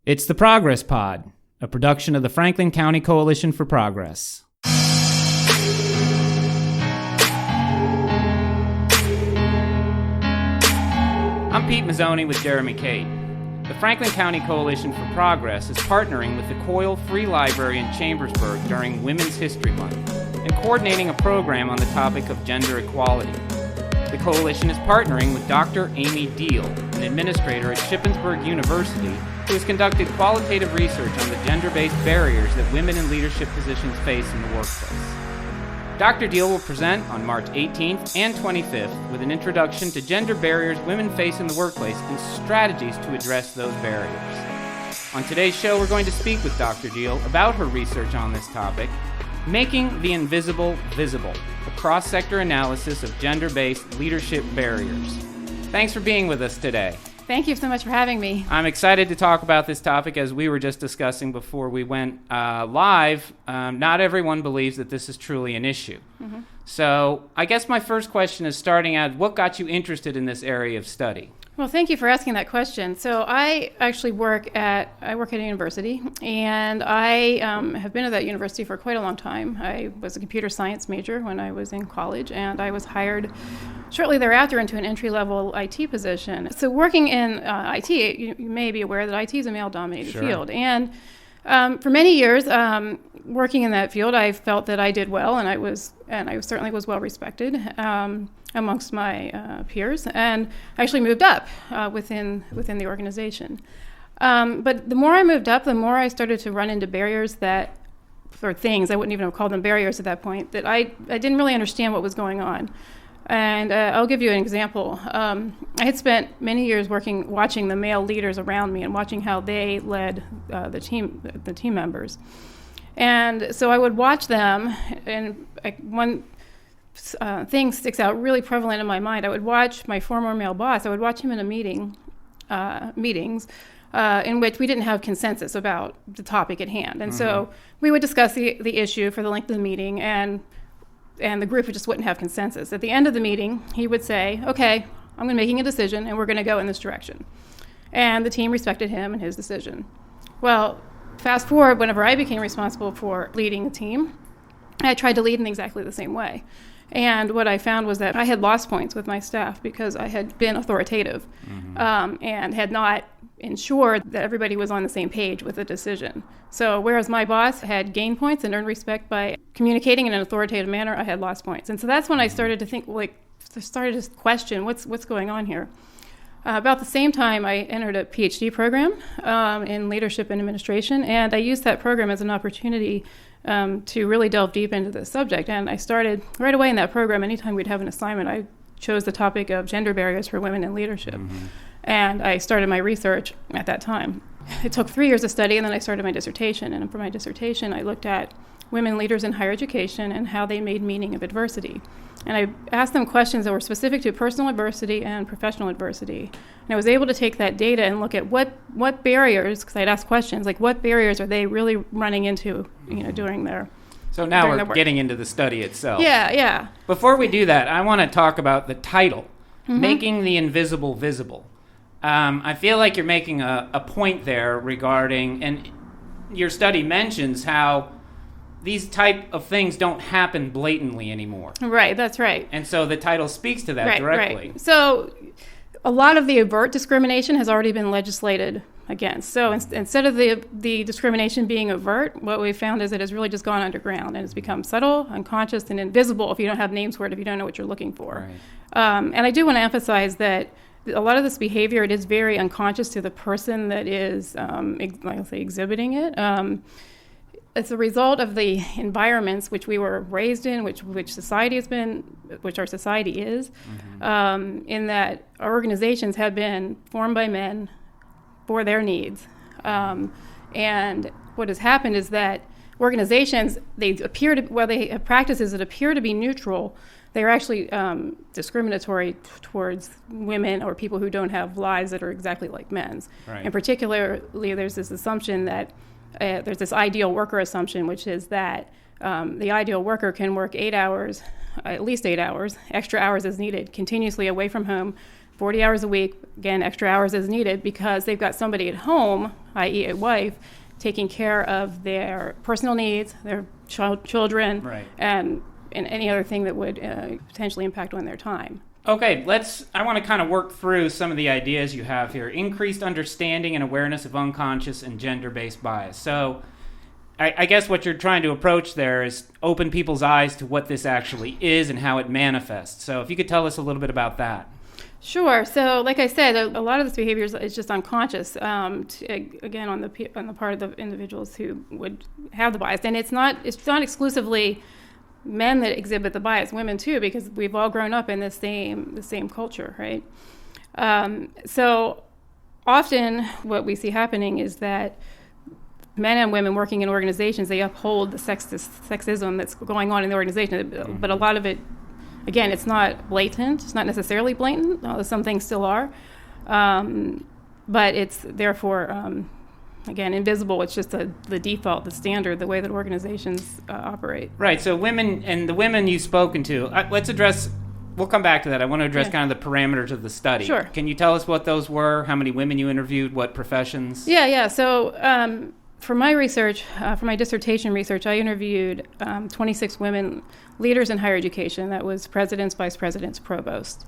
It's the Progress Pod, a production of the Franklin County Coalition for Progress. I'm Pete Mazzoni with Jeremy Cate. The Franklin County Coalition for Progress is partnering with the Coyle Free Library in Chambersburg during Women's History Month and coordinating a program on the topic of gender equality. The coalition is partnering with Dr. Amy Diehl, an administrator at Chambersburg University, who has conducted qualitative research on the gender-based barriers that women in leadership positions face in the workplace. Dr. Diehl will present on March 18th and 25th with an introduction to gender barriers women face in the workplace and strategies to address those barriers. On today's show, we're going to speak with Dr. Diehl about her research on this topic, Making the Invisible Visible, a cross-sector analysis of gender-based leadership barriers. Thanks for being with us today. Thank you so much for having me. I'm excited to talk about this topic. As we were just discussing before we went live, not everyone believes that this is truly an issue. Mm-hmm. So I guess my first question is starting out, what got you interested in this area of study? Well, thank you for asking that question. So I actually work at a university, and I have been at that university for quite a long time. I was a computer science major when I was in college, and I was hired shortly thereafter into an entry-level IT position. So working in IT, you may be aware that IT is a male-dominated field. And for many years, working in that field, I felt that I did well, and I certainly was well respected amongst my peers, and I actually moved up within the organization. But the more I moved up, the more I started to run into barriers for things, I wouldn't even have called them barriers at that point, that I didn't really understand what was going on. And I'll give you an example. I had spent many years watching the male leaders around me and watching how they led the team members. And so I would watch them, and one thing sticks out really prevalent in my mind. I would watch my former male boss. I would watch him in meetings in which we didn't have consensus about the topic at hand. And so we would discuss the issue for the length of the meeting, and the group just wouldn't have consensus. At the end of the meeting, he would say, okay, I'm making a decision, and we're going to go in this direction. And the team respected him and his decision. Well, fast forward, whenever I became responsible for leading the team, I tried to lead in exactly the same way. And what I found was that I had lost points with my staff because I had been authoritative and had not ensured that everybody was on the same page with the decision. So whereas my boss had gained points and earned respect by communicating in an authoritative manner, I had lost points. And so that's when I started to think, started to question what's going on here. About the same time, I entered a PhD program in leadership and administration, and I used that program as an opportunity to really delve deep into this subject. And I started right away in that program. Anytime we'd have an assignment, I chose the topic of gender barriers for women in leadership. Mm-hmm. And I started my research at that time. It took 3 years of study, and then I started my dissertation. And for my dissertation, I looked at women leaders in higher education and how they made meaning of adversity. And I asked them questions that were specific to personal adversity and professional adversity. And I was able to take that data and look at what barriers, because I'd ask questions, like what barriers are they really running into, during their So now we're getting into the study itself. Yeah. Before we do that, I want to talk about the title, Making the Invisible Visible. I feel like you're making a point there regarding, and your study mentions how these type of things don't happen blatantly anymore. Right, that's right. And so the title speaks to that directly. Right. So a lot of the overt discrimination has already been legislated against. So instead of the discrimination being overt, what we found is it has really just gone underground, and it's become subtle, unconscious, and invisible if you don't have names for it, if you don't know what you're looking for. Right. And I do want to emphasize that a lot of this behavior, it is very unconscious to the person that is, exhibiting it. It's a result of the environments which we were raised in, which society has been, which our society is, in that our organizations have been formed by men for their needs. And what has happened is that organizations, they have practices that appear to be neutral. They are actually discriminatory towards women or people who don't have lives that are exactly like men's. Right. And particularly, there's this assumption that there's this ideal worker assumption, which is that the ideal worker can work 8 hours, at least 8 hours, extra hours as needed, continuously away from home, 40 hours a week, again, extra hours as needed, because they've got somebody at home, i.e. a wife, taking care of their personal needs, their children, right, and any other thing that would potentially impact on their time. Okay, I want to kind of work through some of the ideas you have here. Increased understanding and awareness of unconscious and gender-based bias. So I guess what you're trying to approach there is open people's eyes to what this actually is and how it manifests. So if you could tell us a little bit about that. Sure. So, like I said, a lot of this behavior is just unconscious. Again, on the part of the individuals who would have the bias, and it's not exclusively men that exhibit the bias, women too, because we've all grown up in the same culture, right? So often, what we see happening is that men and women working in organizations, they uphold the sexism that's going on in the organization, but a lot of it, again, it's not blatant. It's not necessarily blatant, although some things still are. But it's therefore, again, invisible. It's just the default, the standard, the way that organizations operate. Right. So women, and the women you've spoken to, let's address, we'll come back to that. I want to address kind of the parameters of the study. Sure. Can you tell us what those were, how many women you interviewed, what professions? Yeah. So for my research, for my dissertation research, I interviewed 26 women leaders in higher education. That was presidents, vice presidents, provosts.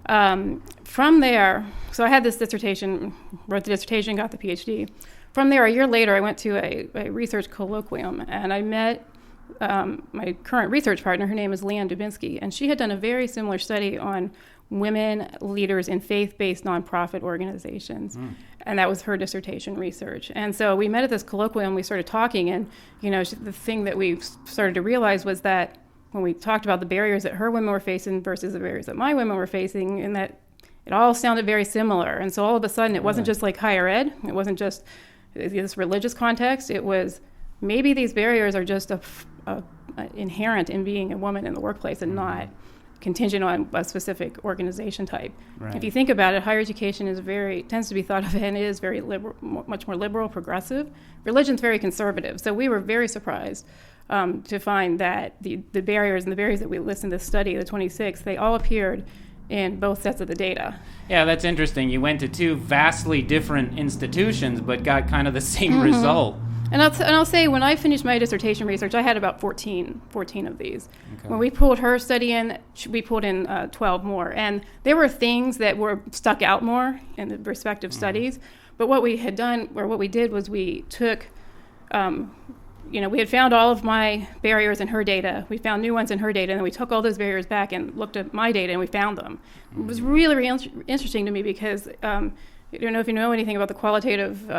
From there, so I had this dissertation, wrote the dissertation, got the PhD. From there, a year later, I went to a research colloquium, and I met my current research partner. Her name is Leanne Dubinsky, and she had done a very similar study on women leaders in faith-based nonprofit organizations. And that was her dissertation research. And so we met at this colloquium, we started talking, and the thing that we started to realize was that when we talked about the barriers that her women were facing versus the barriers that my women were facing, and that it all sounded very similar. And so all of a sudden, it wasn't just like higher ed, it wasn't just this religious context, it was maybe these barriers are just inherent in being a woman in the workplace and not contingent on a specific organization type. Right. If you think about it, higher education tends to be thought of and is very liberal, much more liberal, progressive. Religion's very conservative. So we were very surprised to find that the barriers that we listed in this study, the 26, they all appeared in both sets of the data. Yeah, that's interesting. You went to two vastly different institutions, but got kind of the same result. And I'll say, when I finished my dissertation research, I had about 14 of these. Okay. When we pulled her study in, we pulled in 12 more. And there were things that were stuck out more in the respective studies. But what we did was we took, we had found all of my barriers in her data. We found new ones in her data, and then we took all those barriers back and looked at my data, and we found them. It was really, really interesting to me because I don't know if you know anything about the qualitative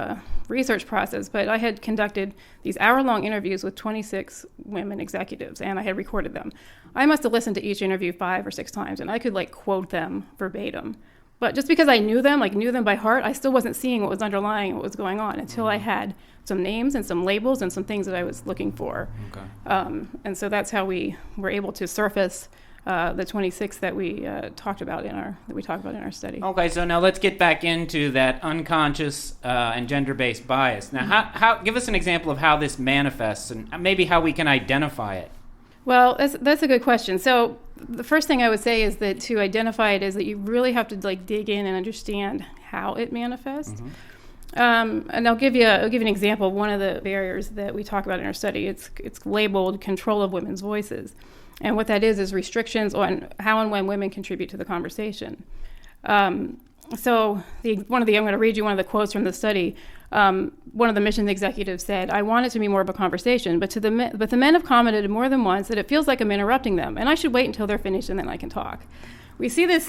research process, but I had conducted these hour-long interviews with 26 women executives, and I had recorded them. I must have listened to each interview 5 or 6 times, and I could quote them verbatim. But just because I knew them by heart, I still wasn't seeing what was underlying what was going on until I had some names and some labels and some things that I was looking for. Okay. And so that's how we were able to surface the 26 that we talked about in our study. Okay, so now let's get back into that unconscious and gender-based bias. Now, how give us an example of how this manifests and maybe how we can identify it. Well, that's a good question. So the first thing I would say is that to identify it is that you really have to dig in and understand how it manifests. And I'll give you an example of one of the barriers that we talk about in our study. It's labeled control of women's voices. And what that is restrictions on how and when women contribute to the conversation. I'm going to read you one of the quotes from the study. One of the mission executives said, "I want it to be more of a conversation, but the men have commented more than once that it feels like I'm interrupting them, and I should wait until they're finished and then I can talk." We see this.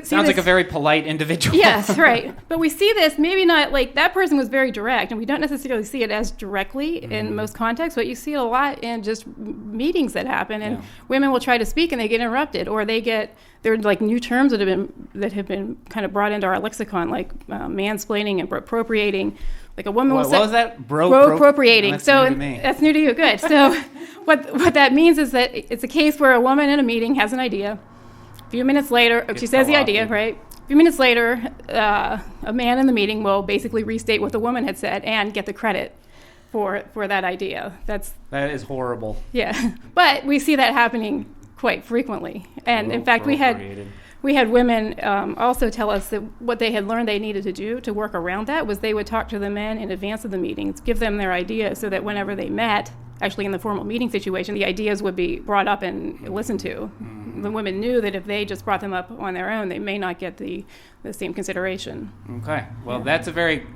Sounds like a very polite individual. Yes, right. But we see this, maybe not that person was very direct, and we don't necessarily see it as directly in most contexts, but you see it a lot in just meetings that happen, and women will try to speak and they get interrupted, or there are new terms that have been kind of brought into our lexicon, like mansplaining and appropriating. Like a woman will say, what was that? Appropriating. That's so new to me. That's new to you. Good. So what that means is that it's a case where a woman in a meeting has an idea. A few minutes later, she says the idea, right? A few minutes later, a man in the meeting will basically restate what the woman had said and get the credit for that idea. That is horrible. Yeah. But we see that happening quite frequently. And in fact, we had we had women also tell us that what they had learned they needed to do to work around that was they would talk to the men in advance of the meetings, give them their ideas so that whenever they met, actually in the formal meeting situation, the ideas would be brought up and listened to. The women knew that if they just brought them up on their own, they may not get the same consideration. Okay. Well, that's a very,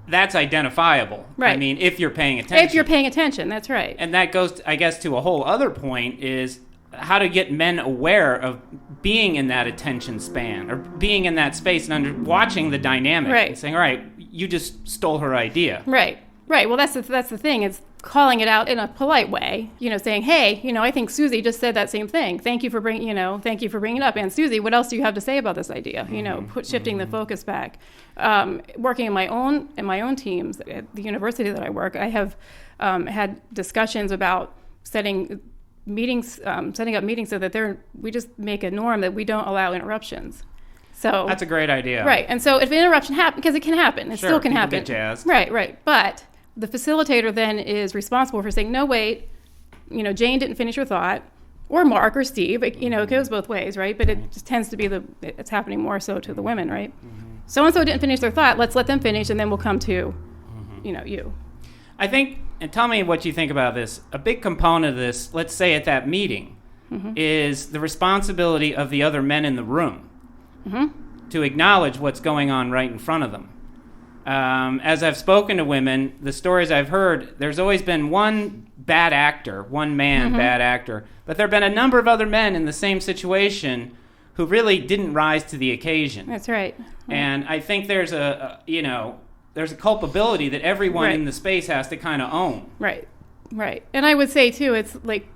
that's identifiable. Right. I mean, if you're paying attention. If you're paying attention, that's right. And that goes, I guess, to a whole other point is how to get men aware of being in that attention span or being in that space and watching the dynamic. Right. And saying, all right, you just stole her idea. Right. Well, that's the thing. It's calling it out in a polite way, saying, hey, I think Susie just said that same thing. Thank you for bringing it up. And Susie, what else do you have to say about this idea? Shifting the focus back. Working in my own teams at the university that I work, I have had discussions about setting up meetings so that we just make a norm that we don't allow interruptions. So that's a great idea. Right. And so if an interruption happens, because it can happen, it still can happen. Get jazzed. Right. But the facilitator then is responsible for saying, no, wait, Jane didn't finish her thought, or Mark or Steve. It goes both ways, right? But it just tends to be it's happening more so to the women, right? So-and-so didn't finish their thought. Let's let them finish, and then we'll come to, you. I think, and tell me what you think about this, a big component of this, let's say at that meeting, is the responsibility of the other men in the room to acknowledge what's going on right in front of them. As I've spoken to women, the stories I've heard, there's always been one bad actor, one man bad actor, but there have been a number of other men in the same situation who really didn't rise to the occasion. That's right. And I think there's there's a culpability that everyone in the space has to kind of own. Right. And I would say, too, it's like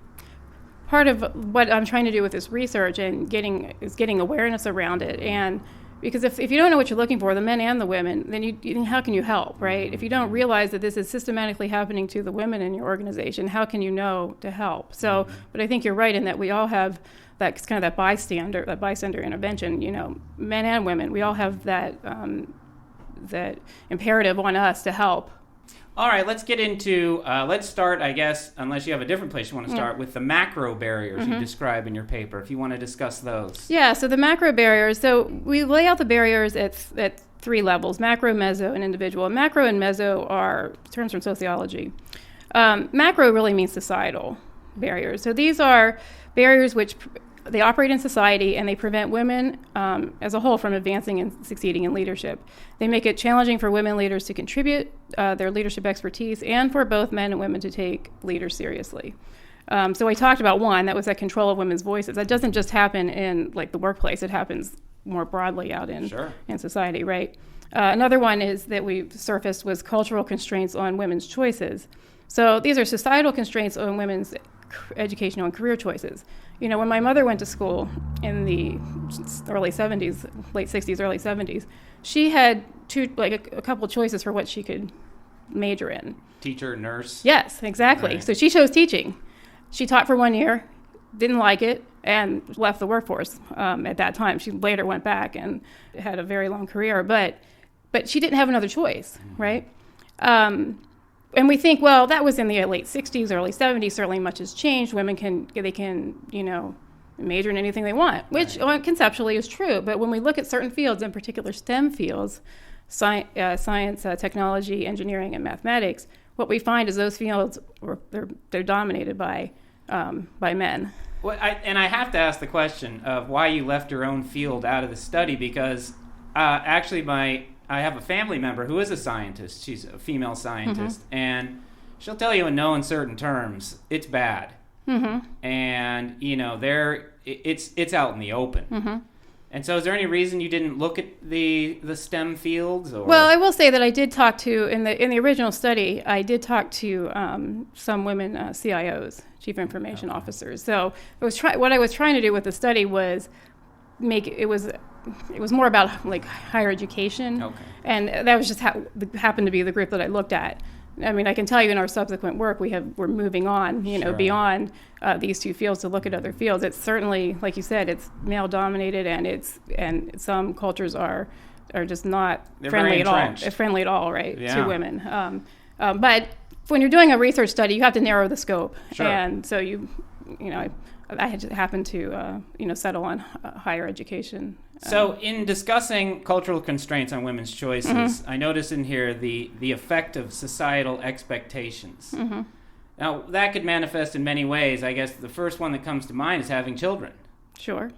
part of what I'm trying to do with this research and getting awareness around it. And because if you don't know what you're looking for, the men and the women, then how can you help, right? If you don't realize that this is systematically happening to the women in your organization, how can you know to help? So, but I think you're right in that we all have that kind of that bystander intervention, men and women, we all have that imperative on us to help. All right, let's get into, let's start, I guess, unless you have a different place you want to start, with the macro barriers you describe in your paper, if you want to discuss those. Yeah, so the macro barriers, so we lay out the barriers at three levels, macro, meso, and individual. Macro and meso are terms from sociology. Macro really means societal barriers. So these are barriers which they operate in society and they prevent women as a whole from advancing and succeeding in leadership. They make it challenging for women leaders to contribute their leadership expertise and for both men and women to take leaders seriously. So I talked about one, that was that control of women's voices. That doesn't just happen in like the workplace, it happens more broadly out in society, right? Another one is that we surfaced was cultural constraints on women's choices. So these are societal constraints on women's educational and career choices. When my mother went to school in the early 70s, late 60s, early 70s, she had a couple choices for what she could major in. Teacher, nurse? Yes, exactly. Right. So she chose teaching. She taught for 1 year, didn't like it, and left the workforce at that time. She later went back and had a very long career, but she didn't have another choice, right? And we think, well, that was in the late 60s, early 70s. Certainly much has changed. Women can major in anything they want, which conceptually is true. But when we look at certain fields, in particular STEM fields, science, technology, engineering, and mathematics, what we find is those fields, they're dominated by men. Well, I have to ask the question of why you left your own field out of the study, because actually I have a family member who is a scientist. She's a female scientist, and she'll tell you in no uncertain terms, it's bad. And it's out in the open. And so, is there any reason you didn't look at the STEM fields? Or? Well, I will say that I did talk to in the original study. I did talk to some women CIOs, chief information officers. So what I was trying to do with the study was it was more about like higher education, and that was just happened to be the group that I looked at. I mean, I can tell you in our subsequent work, we're moving on, beyond these two fields to look at other fields. It's certainly, like you said, it's male dominated, and some cultures are just not friendly at all. It's friendly at all, right, to women. But when you're doing a research study, you have to narrow the scope, and so I had happened to, settle on higher education. So in discussing cultural constraints on women's choices, I notice in here the effect of societal expectations. Now, that could manifest in many ways. I guess the first one that comes to mind is having children. Sure.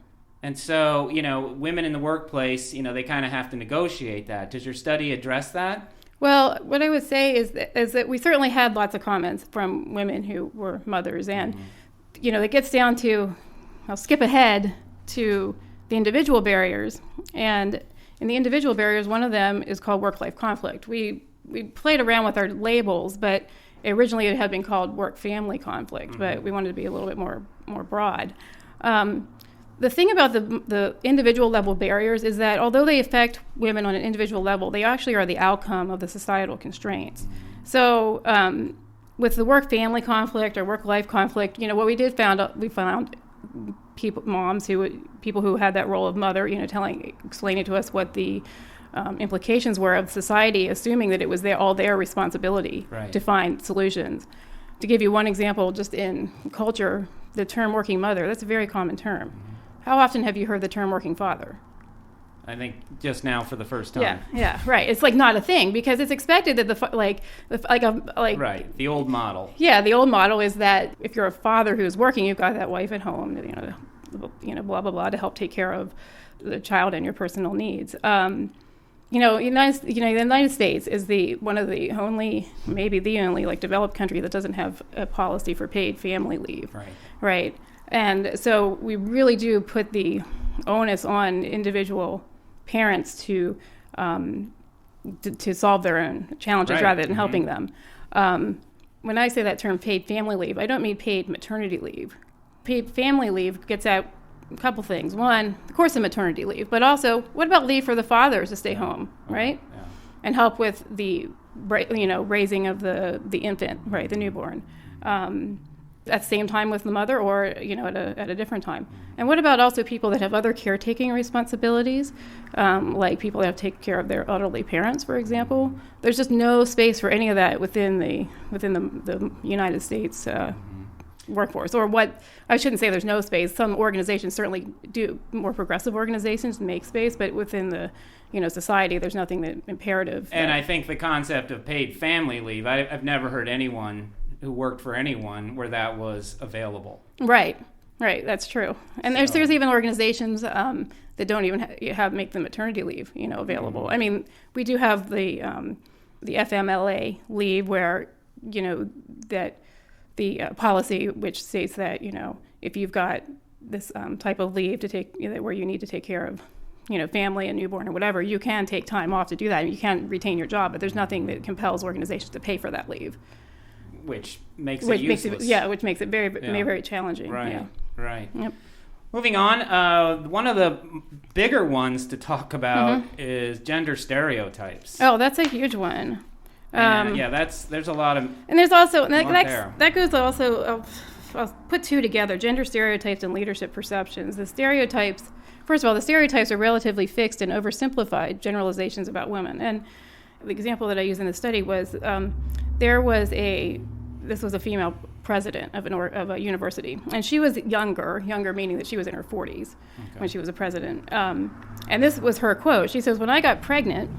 And so, women in the workplace, they kind of have to negotiate that. Does your study address that? Well, what I would say is that we certainly had lots of comments from women who were mothers. And, it gets down to, I'll skip ahead to the individual barriers. And in the individual barriers, one of them is called work-life conflict. We played around with our labels, but originally it had been called work-family conflict, but we wanted to be a little bit more broad. The thing about the individual level barriers is that although they affect women on an individual level, they actually are the outcome of the societal constraints. So with the work-family conflict or work-life conflict, what we found people who had that role of mother, explaining to us what the implications were of society, assuming that it was all their responsibility to find solutions. To give you one example, just in culture, the term working mother, that's a very common term. How often have you heard the term working father? I think just now for the first time. Yeah, right. It's like not a thing because it's expected that right, the old model. Yeah, the old model is that if you're a father who's working, you've got that wife at home, blah blah blah, to help take care of the child and your personal needs. The United States is one of the only, maybe the only, developed country that doesn't have a policy for paid family leave. Right. And so we really do put the onus on individual parents to solve their own challenges rather than helping them. When I say that term paid family leave, I don't mean paid maternity leave. Paid family leave gets at a couple things. One, of course, the maternity leave, but also what about leave for the fathers to stay home, right? Yeah. And help with the raising of the infant, right, the newborn. At the same time with the mother or, at a different time. And what about also people that have other caretaking responsibilities, like people that have to take care of their elderly parents, for example? There's just no space for any of that within the United States workforce. Or what, I shouldn't say there's no space. Some organizations certainly do, more progressive organizations make space, but within the society, there's nothing that imperative. And I think the concept of paid family leave, I've never heard anyone who worked for anyone where that was available. Right, that's true. And there's even organizations that don't even make the maternity leave, available. I mean, we do have the FMLA leave where, that the policy which states that, if you've got this type of leave to take, where you need to take care of, family and newborn or whatever, you can take time off to do that. You can retain your job, but there's nothing that compels organizations to pay for that leave. Which makes it useless. Which makes it very, very challenging. Right. Yep. Moving on, one of the bigger ones to talk about is gender stereotypes. Oh, that's a huge one. There's a lot of. And there's also that goes also. I'll put two together: gender stereotypes and leadership perceptions. The stereotypes. First of all, the stereotypes are relatively fixed and oversimplified generalizations about women. And the example that I used in the study was this was a female president of a university, and she was younger meaning that she was in her 40s when she was a president. And this was her quote. She says, "When I got pregnant,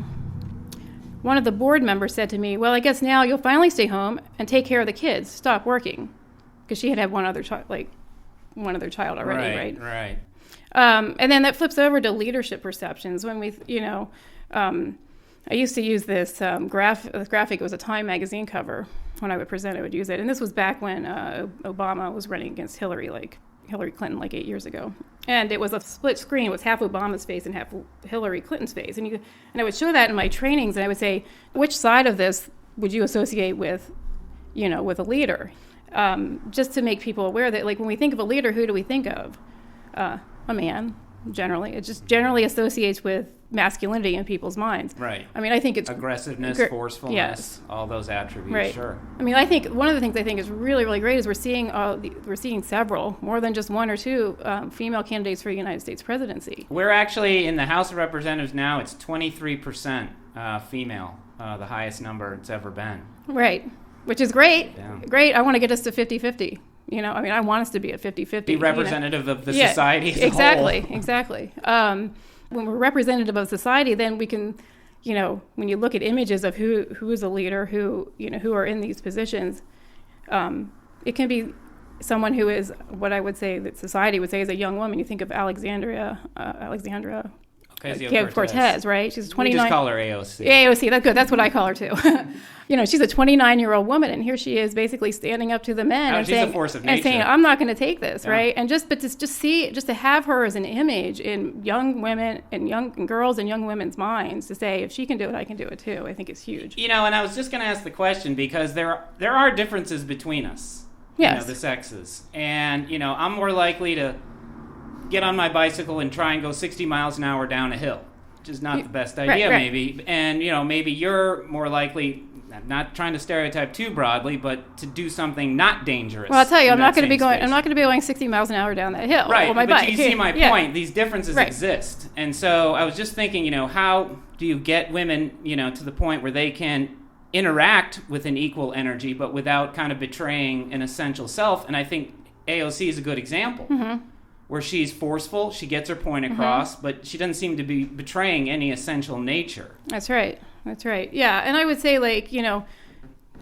one of the board members said to me, 'Well, I guess now you'll finally stay home and take care of the kids. Stop working,' because she had one other child, already, right? And then that flips over to leadership perceptions. When we, I used to use this graphic. It was a Time magazine cover. When I would present, I would use it. And this was back when Obama was running against Hillary Clinton, 8 years ago. And it was a split screen. It was half Obama's face and half Hillary Clinton's face. And I would show that in my trainings, and I would say, which side of this would you associate with, with a leader? Just to make people aware that, when we think of a leader, who do we think of? A man, generally. It just generally associates with masculinity in people's minds. Right. I mean, I think it's aggressiveness, forcefulness, all those attributes. Right. Sure. I mean, I think one of the things I think is really, really great is we're seeing several, more than just one or two, female candidates for the United States presidency. We're actually in the House of Representatives now. It's 23% female, the highest number it's ever been. Right. Which is great. Yeah. Great. I want to get us to 50-50. I mean, I want us to be at 50-50. Be representative of the society as a whole. Exactly. When we're representative of society, then we can, when you look at images of who is a leader, who are in these positions, it can be someone who is what I would say that society would say is a young woman. You think of Alexandra Ocasio-Cortez, right? She's 29. We just call her AOC. AOC, that's good. That's what I call her too. She's a 29-year-old woman, and here she is, basically standing up to the men and saying, a force of nature. And saying, "I'm not going to take this," right? And just to have her as an image in young women and young girls and young women's minds, to say, if she can do it, I can do it too. I think is huge. And I was just going to ask the question because there are differences between us. Yes. The sexes, and I'm more likely to get on my bicycle and try and go 60 miles an hour down a hill, which is not the best idea, right. maybe. And, maybe you're more likely, not trying to stereotype too broadly, but to do something not dangerous. Well, I'll tell you, I'm not going to be going 60 miles an hour down that hill. Right, on my but bike. you see my point. These differences exist. And so I was just thinking, how do you get women, to the point where they can interact with an equal energy, but without kind of betraying an essential self? And I think AOC is a good example. Mm-hmm. Where she's forceful, she gets her point across, but she doesn't seem to be betraying any essential nature. That's right. Yeah, and I would say, if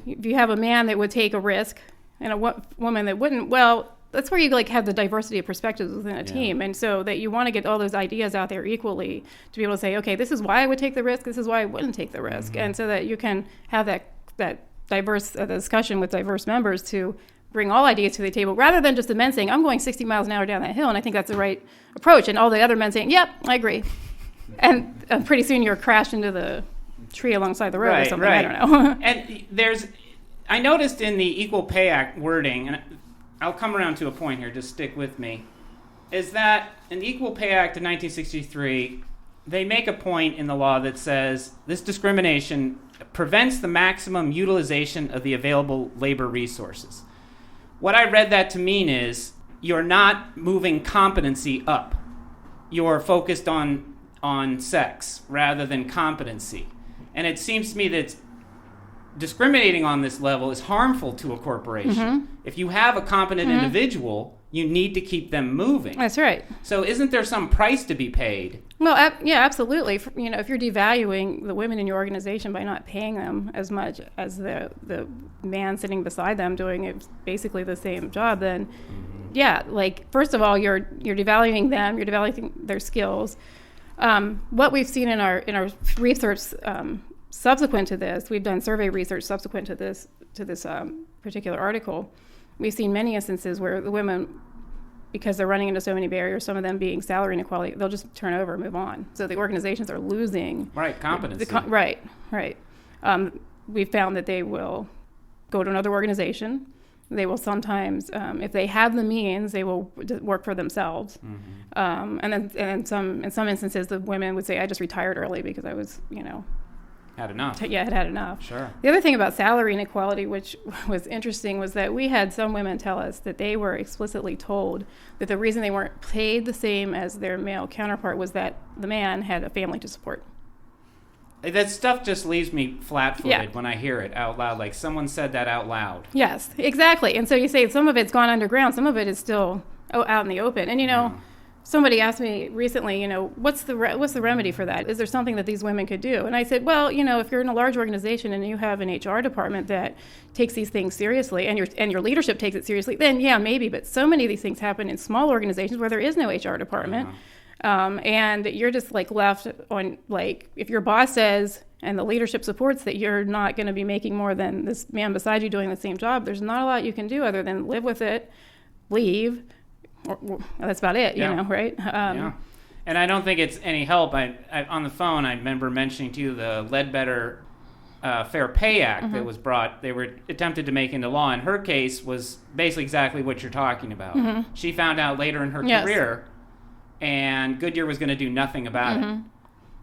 you have a man that would take a risk and a woman that wouldn't, well, that's where you have the diversity of perspectives within a team, and so that you want to get all those ideas out there equally to be able to say, okay, this is why I would take the risk, this is why I wouldn't take the risk, and so that you can have that diverse discussion with diverse members to bring all ideas to the table, rather than just the men saying, I'm going 60 miles an hour down that hill, and I think that's the right approach, and all the other men saying, yep, I agree. And pretty soon you're crashed into the tree alongside the road or something, I don't know. And I noticed in the Equal Pay Act wording, and I'll come around to a point here, just stick with me, is that in the Equal Pay Act of 1963, they make a point in the law that says this discrimination prevents the maximum utilization of the available labor resources. What I read that to mean is you're not moving competency up. You're focused on sex rather than competency. And it seems to me that discriminating on this level is harmful to a corporation. Mm-hmm. If you have a competent individual, you need to keep them moving. That's right. So isn't there some price to be paid? Well, yeah, absolutely. If you're devaluing the women in your organization by not paying them as much as the man sitting beside them doing basically the same job, then first of all, you're devaluing them, you're devaluing their skills. What we've seen in our research subsequent to this, we've done survey research subsequent to this particular article. We've seen many instances where the women, because they're running into so many barriers, some of them being salary inequality, they'll just turn over and move on. So the organizations are losing competency. Right. We've found that they will go to another organization. They will sometimes, if they have the means, they will work for themselves. Mm-hmm. And then in some instances, the women would say, "I just retired early because I was, had enough." Had enough. Sure. The other thing about salary inequality, which was interesting, was that we had some women tell us that they were explicitly told that the reason they weren't paid the same as their male counterpart was that the man had a family to support. That stuff just leaves me flat-footed when I hear it out loud, like someone said that out loud. Yes, exactly. And so you say some of it's gone underground, some of it is still out in the open. And, somebody asked me recently, what's the remedy for that? Is there something that these women could do? And I said, well, if you're in a large organization and you have an HR department that takes these things seriously and your leadership takes it seriously, then yeah, maybe. But so many of these things happen in small organizations where there is no HR department. And you're just left on, if your boss says and the leadership supports that you're not going to be making more than this man beside you doing the same job, there's not a lot you can do other than live with it, leave. That's about it, right? And I don't think it's any help. I on the phone, I remember mentioning to you the Ledbetter Fair Pay Act that was brought. They were attempted to make into law. And her case was basically exactly what you're talking about. Mm-hmm. She found out later in her career, and Goodyear was going to do nothing about it.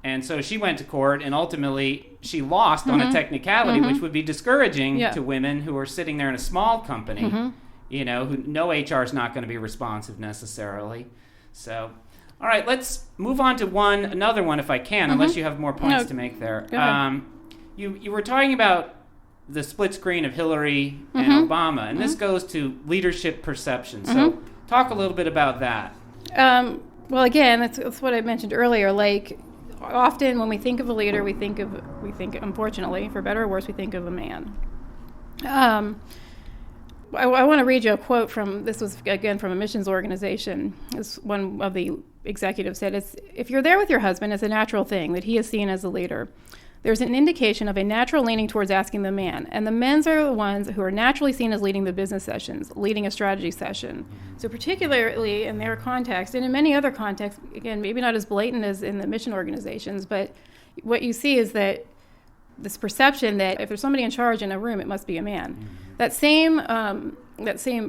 And so she went to court, and ultimately she lost on a technicality, which would be discouraging to women who are sitting there in a small company. Who no HR is not going to be responsive necessarily. So, all right, let's move on to another one if I can, unless you have more points to make there. Go ahead. You were talking about the split screen of Hillary and Obama, and this goes to leadership perception. So talk a little bit about that. Well, again, that's what I mentioned earlier. Like, often when we think of a leader, we think, unfortunately, for better or worse, we think of a man. I want to read you a quote this was, again, from a missions organization. This one of the executives said, if you're there with your husband, it's a natural thing that he is seen as a leader. There's an indication of a natural leaning towards asking the man, and the men's are the ones who are naturally seen as leading the business sessions, leading a strategy session. So particularly in their context, and in many other contexts, again, maybe not as blatant as in the mission organizations, but what you see is that this perception that if there's somebody in charge in a room, it must be a man. That same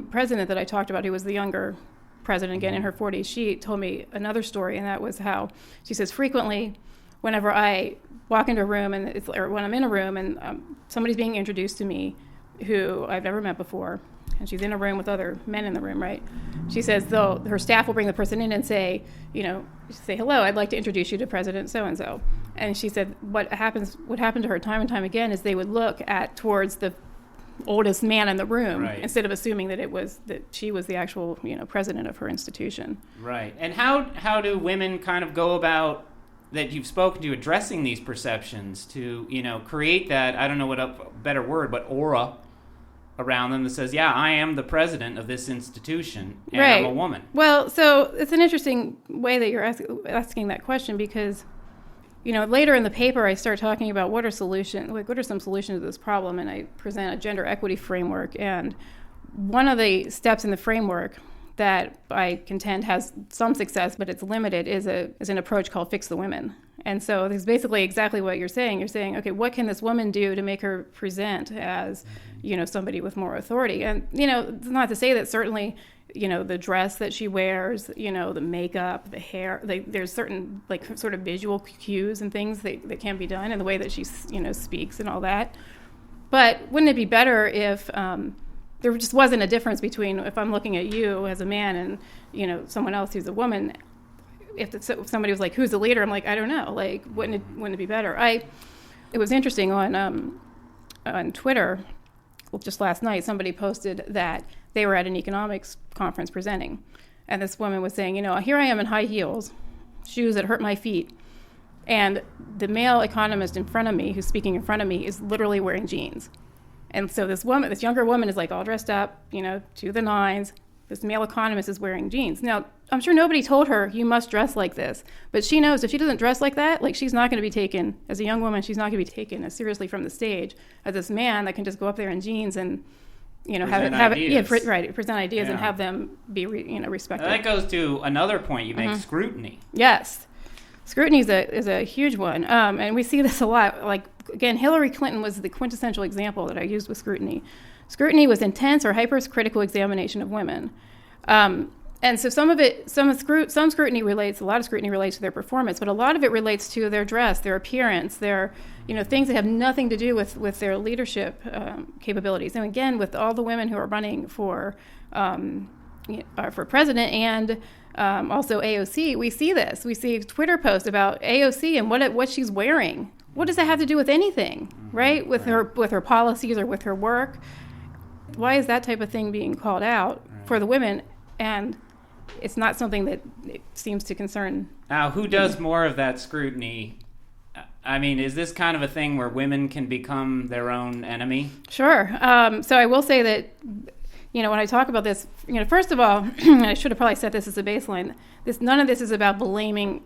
president that I talked about, who was the younger president, again, in her 40s, she told me another story, and that was how, she says, frequently, whenever I walk into a room or when I'm in a room and somebody's being introduced to me who I've never met before, and she's in a room with other men in the room, right? She says, though, her staff will bring the person in and say, hello, I'd like to introduce you to President so-and-so. And she said what happened to her time and time again is they would look towards the oldest man in the room, right, instead of assuming that she was the actual, president of her institution. Right. And how do women kind of go about, that you've spoken to, addressing these perceptions to, create that, I don't know what a better word, but aura around them that says, yeah, I am the president of this institution, and right. I'm a woman. Well, so it's an interesting way that you're asking that question, because, later in the paper I start talking about what are some solutions to this problem, and I present a gender equity framework, and one of the steps in the framework that I contend has some success, but it's limited, is an approach called Fix the Women. And so it's basically exactly what you're saying. You're saying, okay, what can this woman do to make her present as, somebody with more authority? And, it's not to say that certainly, the dress that she wears, the makeup, the hair, there's certain, sort of visual cues and things that can be done, and the way that she, speaks and all that. But wouldn't it be better if there just wasn't a difference between if I'm looking at you as a man and, someone else who's a woman? If somebody was like, who's the leader? I'm like, I don't know. Wouldn't it be better? It was interesting on Twitter, just last night, somebody posted that they were at an economics conference presenting. And this woman was saying, here I am in high heels, shoes that hurt my feet. And the male economist in front of me, who's speaking in front of me, is literally wearing jeans. And so this younger woman is all dressed up, to the nines. This male economist is wearing jeans. Now, I'm sure nobody told her, you must dress like this. But she knows if she doesn't dress like that, she's not going to be taken, as a young woman, she's not going to be taken as seriously from the stage as this man that can just go up there in jeans and, present ideas and have them be, respected. That goes to another point you make, scrutiny. Yes. Scrutiny is a huge one. And we see this a lot. Again, Hillary Clinton was the quintessential example that I used with scrutiny. Scrutiny was intense or hypercritical examination of women. And so some scrutiny relates, a lot of scrutiny relates to their performance, but a lot of it relates to their dress, their appearance, their, things that have nothing to do with their leadership capabilities. And again, with all the women who are running for president and also AOC, we see this. We see Twitter posts about AOC and what she's wearing. What does that have to do with anything, right? With her policies or with her work? Why is that type of thing being called out for the women? And it's not something that it seems to concern. Now, who does more of that scrutiny? I mean, is this kind of a thing where women can become their own enemy? Sure. So I will say that, when I talk about this, first of all, I should have probably set this as a baseline. None of this is about blaming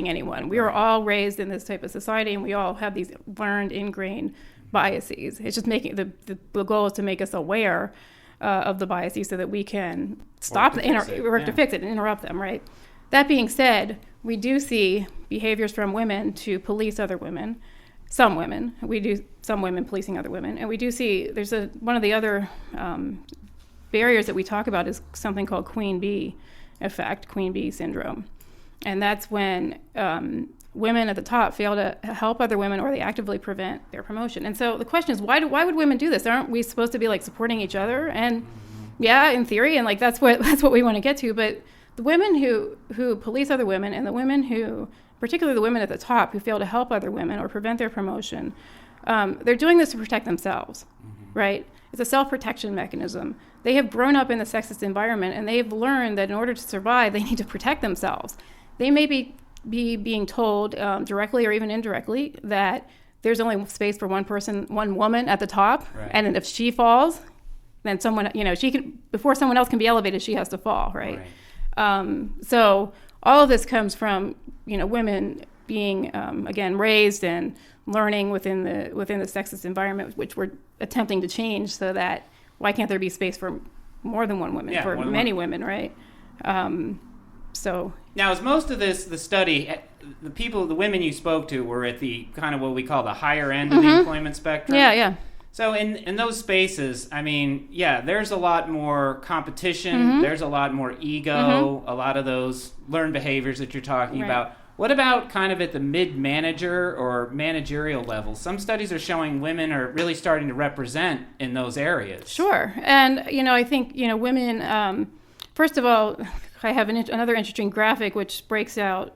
anyone. We are all raised in this type of society, and we all have these learned, ingrained biases. It's just making the goal is to make us aware of the biases so that we can stop to fix it and interrupt them, right? That being said, we do see behaviors from women to police other women. Some women. We do some women policing other women. And we do see there's one of the other barriers that we talk about is something called queen bee effect, queen bee syndrome. And that's when women at the top fail to help other women, or they actively prevent their promotion. And so the question is, why would women do this? Aren't we supposed to be supporting each other? And yeah, in theory, and that's what we want to get to. But the women who police other women, and the women who, particularly the women at the top, who fail to help other women or prevent their promotion, they're doing this to protect themselves, right? It's a self-protection mechanism. They have grown up in the sexist environment, and they've learned that in order to survive, they need to protect themselves. They may be being told directly or even indirectly that there's only space for one woman at the top, right. And if she falls, then someone, before someone else can be elevated, she has to fall, right? So all of this comes from, women being, again, raised and learning within the sexist environment, which we're attempting to change, so that why can't there be space for more than one woman, for many women, right? So now, is most of the study, the women you spoke to were at the kind of what we call the higher end of the employment spectrum? Yeah. So in those spaces, there's a lot more competition, there's a lot more ego, a lot of those learned behaviors that you're talking about. What about kind of at the mid-manager or managerial level? Some studies are showing women are really starting to represent in those areas. Sure. And, I think, women, first of all, I have another interesting graphic which breaks out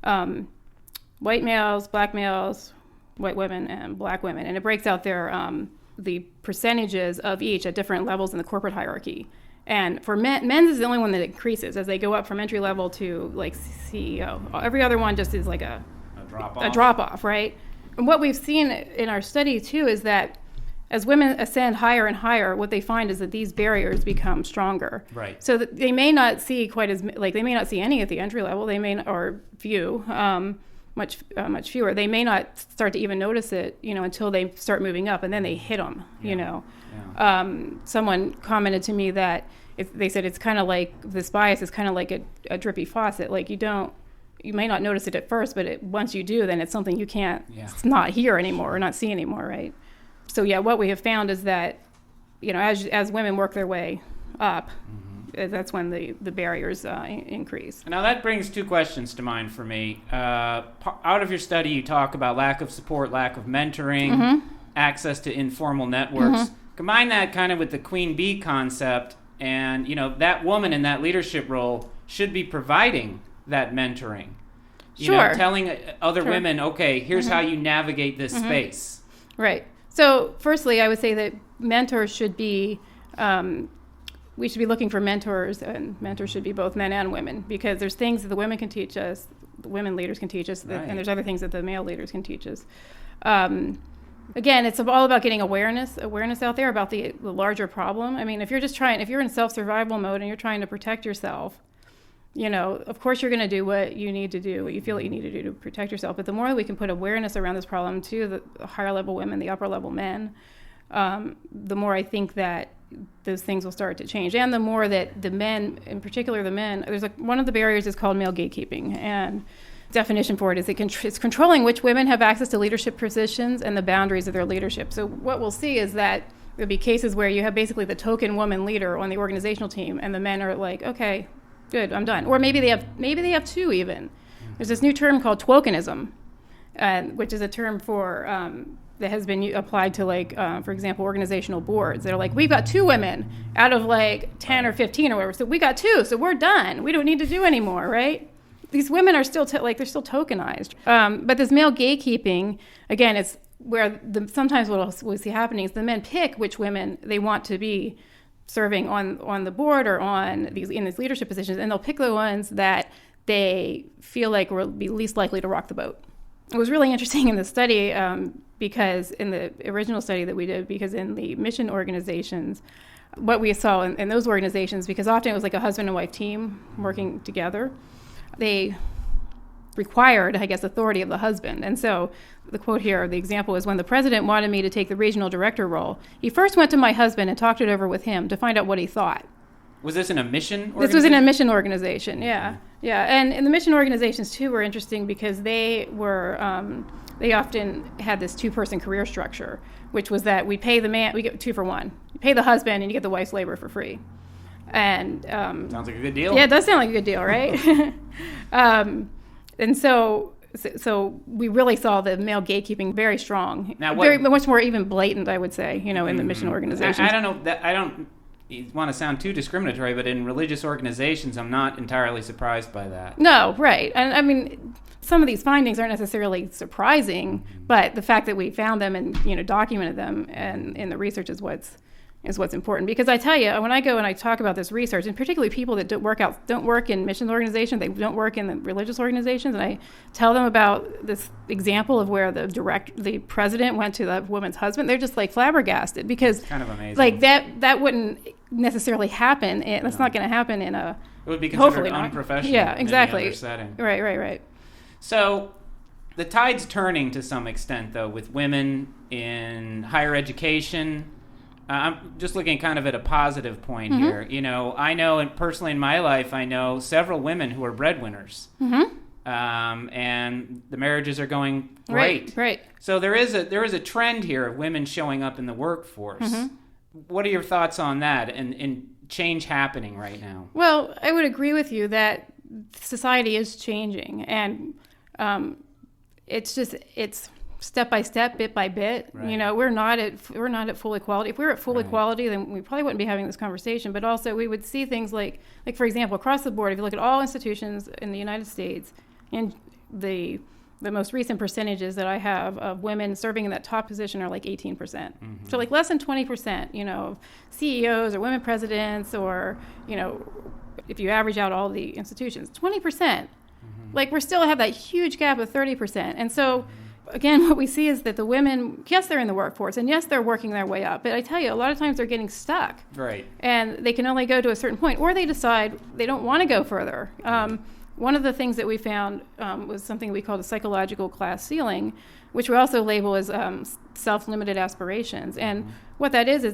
white males, black males, white women, and black women. And it breaks out their the percentages of each at different levels in the corporate hierarchy. And for men's is the only one that increases as they go up from entry level to like CEO. Every other one just is like a drop off, right? And what we've seen in our study too is that as women ascend higher and higher, what they find is that these barriers become stronger. Right. So that they may not see they may not see any at the entry level. They may, or few, much fewer. They may not start to even notice it, until they start moving up, and then they hit them. Yeah. Someone commented to me that they said it's kind of like this bias is kind of like a drippy faucet. Like you may not notice it at first, but once you do, then it's something you can't not hear anymore or not see anymore, right? So what we have found is that, as women work their way up, that's when the barriers increase. Now that brings two questions to mind for me. Out of your study, you talk about lack of support, lack of mentoring, access to informal networks. Combine that kind of with the queen bee concept, and that woman in that leadership role should be providing that mentoring. Telling other women, okay, here's how you navigate this space. Right. So firstly, I would say that mentors should be, we should be looking for mentors, and mentors should be both men and women, because there's things that the women can teach us, the women leaders can teach us, and there's other things that the male leaders can teach us. Again, it's all about getting awareness out there about the larger problem. If you're in self-survival mode and you're trying to protect yourself, of course you're going to do what you need to do, what you feel that you need to do to protect yourself. But the more that we can put awareness around this problem to the higher level women, the upper level men, the more I think that those things will start to change. And the more that the men, in particular the men, one of the barriers is called male gatekeeping. And definition for it is it's controlling which women have access to leadership positions and the boundaries of their leadership. So what we'll see is that there'll be cases where you have basically the token woman leader on the organizational team, and the men are like, okay, good, I'm done. Or maybe they have two even. There's this new term called twokenism, which is a term for that has been applied to for example, organizational boards. They're like, we've got two women out of 10 or 15 or whatever, so we got two, so we're done. We don't need to do anymore, right? These women are still they're still tokenized. But this male gatekeeping, again, it's where sometimes what we see happening is the men pick which women they want to be serving on the board or in these leadership positions, and they'll pick the ones that they feel like will be least likely to rock the boat. It was really interesting in the study because in the original study that we did, because in the mission organizations, what we saw in those organizations, because often it was like a husband and wife team working together, they required, authority of the husband. And so the quote here, the example is, when the president wanted me to take the regional director role, he first went to my husband and talked it over with him to find out what he thought. Was this in a mission organization? This was in a mission organization, yeah. And the mission organizations, too, were interesting because they often had this two-person career structure, which was that we pay the man, we get 2 for 1. You pay the husband and you get the wife's labor for free. And sounds like a good deal. Yeah, it does sound like a good deal, right? And so we really saw the male gatekeeping very strong, much more even blatant, I would say, in the mission organizations. I don't know that want to sound too discriminatory, but in religious organizations, I'm not entirely surprised by that. No, right. And I mean, some of these findings aren't necessarily surprising, but the fact that we found them and, documented them and in the research is what's important. Because I tell you, when I go and I talk about this research, and particularly people that don't work in missions organizations, they don't work in the religious organizations, and I tell them about this example of where the president went to the woman's husband, they're just like flabbergasted, because it's kind of amazing. Like that wouldn't necessarily happen. That's not going to happen in a. It would be considered hopefully unprofessional. Yeah, exactly. In any other setting. Right. So the tide's turning to some extent, though, with women in higher education. I'm just looking kind of at a positive point here. I know, and personally in my life, I know several women who are breadwinners. And the marriages are going great. Right. So there is a trend here of women showing up in the workforce. What are your thoughts on that and change happening right now? Well, I would agree with you that society is changing, and it's step by step, bit by bit. Right. We're not at full equality. If we were at full equality, then we probably wouldn't be having this conversation. But also, we would see things like for example, across the board, if you look at all institutions in the United States, and the most recent percentages that I have of women serving in that top position are like 18%. So like less than 20%, of CEOs or women presidents, or if you average out all the institutions, 20%. Like we're still have that huge gap of 30%, and so. Again, what we see is that the women, yes, they're in the workforce, and yes, they're working their way up. But I tell you, a lot of times they're getting stuck. Right. And they can only go to a certain point, or they decide they don't want to go further. One of the things that we found was something we called a psychological class ceiling, which we also label as self-limited aspirations. And what that is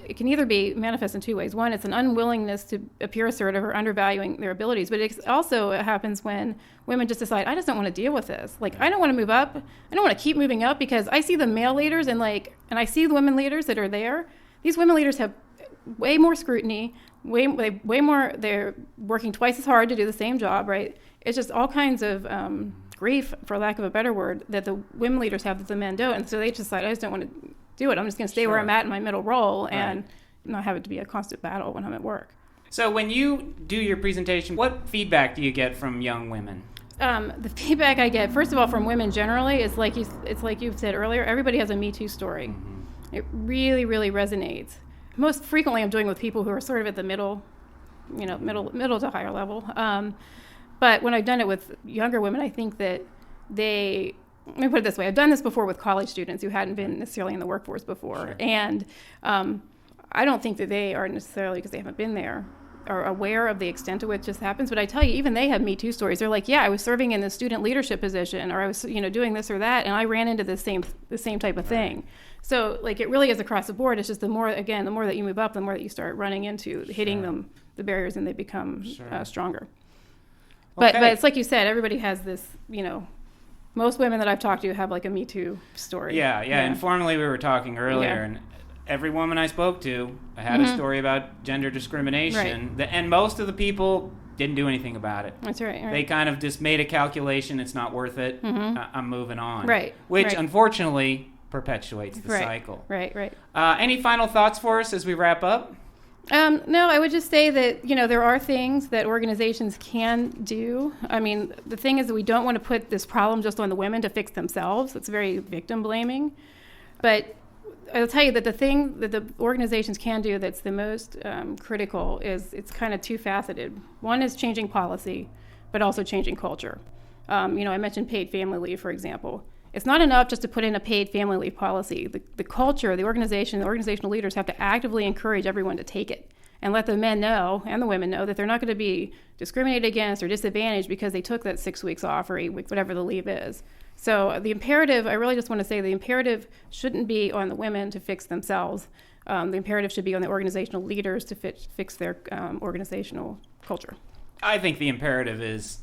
it can either be manifest in two ways. One, it's an unwillingness to appear assertive or undervaluing their abilities. But it also happens when women just decide, I just don't want to deal with this. Like, I don't want to move up. I don't want to keep moving up, because I see the male leaders and I see the women leaders that are there. These women leaders have way more scrutiny, way more. They're working twice as hard to do the same job, right? It's just all kinds of grief, for lack of a better word, that the women leaders have that the men don't. And so they decide, I just don't want to do it. I'm just going to stay where I'm at in my middle role and not have it to be a constant battle when I'm at work. So when you do your presentation, what feedback do you get from young women? The feedback I get, first of all, from women generally, is it's like you said earlier, everybody has a Me Too story. It really, really resonates. Most frequently I'm doing with people who are sort of at the middle to higher level. But when I've done it with younger women, I think that let me put it this way. I've done this before with college students who hadn't been necessarily in the workforce before. Sure. And I don't think that they are necessarily, because they haven't been there, are aware of the extent to which this happens. But I tell you, even they have Me Too stories. They're like, yeah, I was serving in the student leadership position, or I was, doing this or that, and I ran into the same type of thing. So it really is across the board. It's just the more that you move up, the more that you start running into hitting them, the barriers, and they become stronger. Okay. But it's like you said, everybody has this, most women that I've talked to have a Me Too story. Yeah. Informally, we were talking earlier, and every woman I spoke to had a story about gender discrimination. Right. And most of the people didn't do anything about it. That's right. They kind of just made a calculation. It's not worth it. I'm moving on. Right. Which, unfortunately, perpetuates the cycle. Right. Any final thoughts for us as we wrap up? No, I would just say that, there are things that organizations can do. I mean, the thing is that we don't want to put this problem just on the women to fix themselves. It's very victim blaming. But I'll tell you that the thing that the organizations can do that's the most critical is it's kind of two-faceted. One is changing policy, but also changing culture. I mentioned paid family leave, for example. It's not enough just to put in a paid family leave policy. The culture, the organization, the organizational leaders have to actively encourage everyone to take it and let the men know and the women know that they're not going to be discriminated against or disadvantaged because they took that 6 weeks off or 8 weeks, whatever the leave is. So the imperative, I really just want to say the imperative shouldn't be on the women to fix themselves. The imperative should be on the organizational leaders to fix their organizational culture. I think the imperative is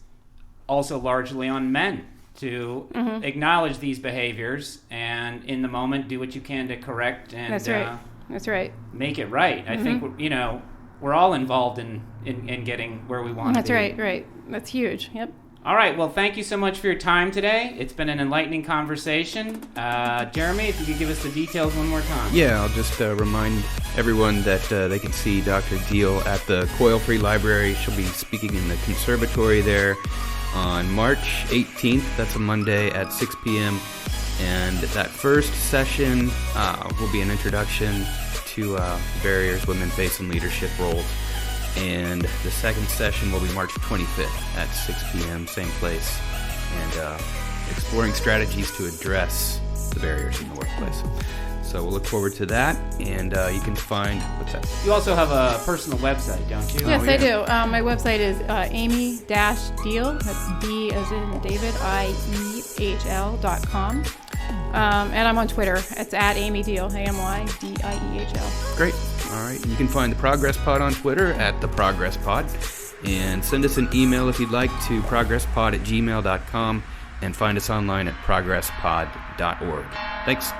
also largely on men to acknowledge these behaviors and in the moment do what you can to correct and That's right. Make it right. I think we're all involved in getting where we want to be. That's right. That's huge. Yep. All right, well, thank you so much for your time today. It's been an enlightening conversation. Jeremy, if you could give us the details one more time. Yeah, I'll just remind everyone that they can see Dr. Diehl at the Coyle Free Library. She'll be speaking in the conservatory there on March 18th. That's a Monday at 6 p.m. And that first session will be an introduction to barriers women face in leadership roles. And the second session will be March 25th at 6 p.m., same place, and exploring strategies to address the barriers in the workplace. So we'll look forward to that, and you can find, what's that? You also have a personal website, don't you? Yes, I do. My website is amy-diehl, that's D as in David, IEHL.com. And I'm on Twitter. It's at Amy Diehl, AMYDIEHL. Great. All right. You can find the Progress Pod on Twitter at the Progress Pod, and send us an email if you'd like to progresspod@gmail.com, and find us online at progresspod.org. Thanks.